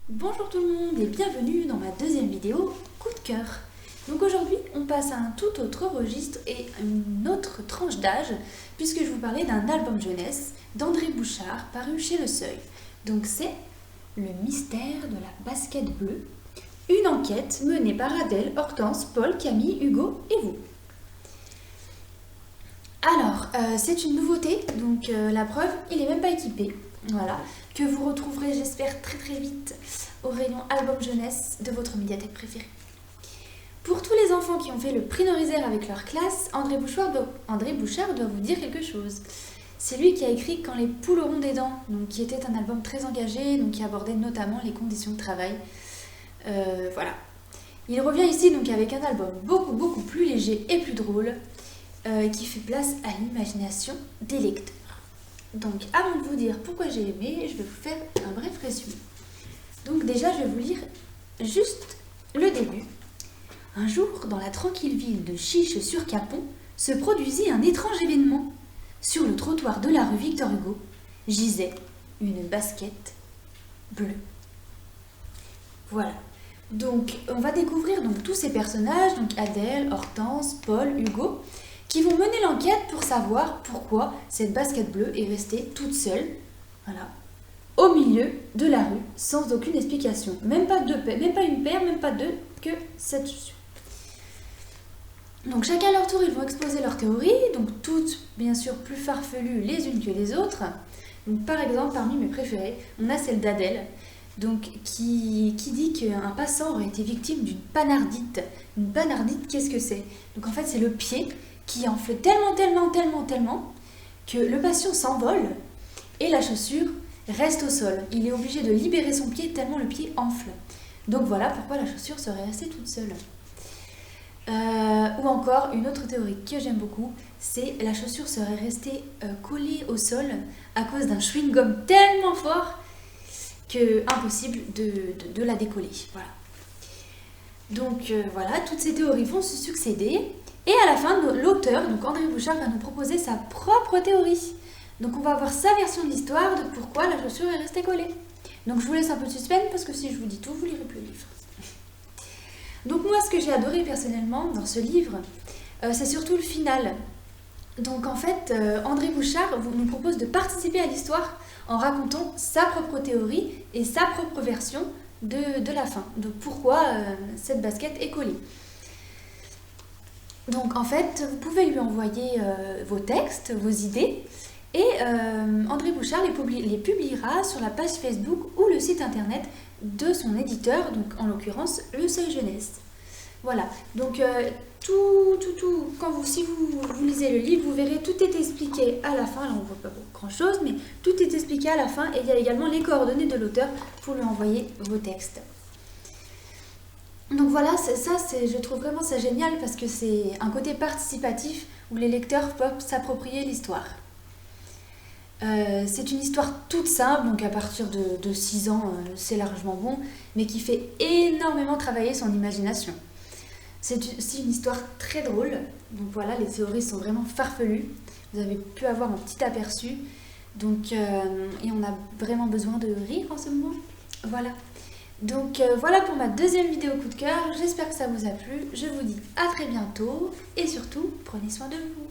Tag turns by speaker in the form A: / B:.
A: Bonjour tout le monde et bienvenue dans ma deuxième vidéo coup de cœur. Donc aujourd'hui on passe à un tout autre registre et une autre tranche d'âge puisque je vous parlais d'un album jeunesse d'André Bouchard paru chez Le Seuil. Donc c'est Le mystère de la basket bleue, une enquête menée par Adèle, Hortense, Paul, Camille, Hugo et vous. Alors, c'est une nouveauté, donc la preuve, il n'est même pas équipé. Voilà, que vous retrouverez, j'espère, très vite au rayon album jeunesse de votre médiathèque préférée. Pour tous les enfants qui ont fait le prix Norizère avec leur classe, André Bouchard doit vous dire quelque chose. C'est lui qui a écrit Quand les poules auront des dents, donc qui était un album très engagé, donc qui abordait notamment les conditions de travail. Voilà. Il revient ici donc avec un album beaucoup plus léger et plus drôle, qui fait place à l'imagination des lecteurs. Donc avant de vous dire pourquoi j'ai aimé, je vais vous faire un bref résumé. Donc déjà, je vais vous lire juste le début. Un jour, dans la tranquille ville de Chiche-sur-Capon, se produisit un étrange événement. Sur le trottoir de la rue Victor Hugo, gisait une basket bleue. Voilà. Donc, on va découvrir donc tous ces personnages, donc Adèle, Hortense, Paul, Hugo, qui vont mener l'enquête pour savoir pourquoi cette basket bleue est restée toute seule, voilà, au milieu de la rue, sans aucune explication. Même pas deux paires, même pas une paire, même pas deux, que cette chaussure. Donc chacun à leur tour, ils vont exposer leur théorie, donc toutes bien sûr plus farfelues les unes que les autres. Donc par exemple, parmi mes préférées, on a celle d'Adèle, donc qui dit qu'un passant aurait été victime d'une panardite. Une panardite, qu'est-ce que c'est? Donc en fait, c'est le pied qui enfle tellement que le patient s'envole et la chaussure reste au sol. Il est obligé de libérer son pied tellement le pied enfle. Donc voilà pourquoi la chaussure serait restée toute seule. Ou encore, une autre théorie que j'aime beaucoup, c'est la chaussure serait restée collée au sol à cause d'un chewing-gum tellement fort que impossible de la décoller. Voilà. Donc voilà, toutes ces théories vont se succéder. Et à la fin, l'auteur, donc André Bouchard, va nous proposer sa propre théorie. Donc on va avoir sa version de l'histoire de pourquoi la chaussure est restée collée. Donc je vous laisse un peu de suspense parce que si je vous dis tout, vous lirez plus le livre. Donc moi, ce que j'ai adoré personnellement dans ce livre, c'est surtout le final. Donc en fait, André Bouchard nous propose de participer à l'histoire en racontant sa propre théorie et sa propre version de la fin, de pourquoi cette basket est collée. Donc en fait, vous pouvez lui envoyer vos textes, vos idées, et André Bouchard les publiera sur la page Facebook ou le site internet de son éditeur, donc en l'occurrence Le Seuil Jeunesse. Voilà, donc si vous lisez le livre, vous verrez tout est expliqué à la fin. Là, on ne voit pas grand chose, mais tout est expliqué à la fin et il y a également les coordonnées de l'auteur pour lui envoyer vos textes. Donc voilà, je trouve vraiment ça génial parce que c'est un côté participatif où les lecteurs peuvent s'approprier l'histoire. C'est une histoire toute simple, donc à partir de 6 ans, c'est largement bon, mais qui fait énormément travailler son imagination. C'est aussi une histoire très drôle, donc voilà, les théories sont vraiment farfelues. Vous avez pu avoir un petit aperçu, donc, et on a vraiment besoin de rire en ce moment. Voilà. Donc voilà pour ma deuxième vidéo coup de cœur, j'espère que ça vous a plu, je vous dis à très bientôt et surtout prenez soin de vous.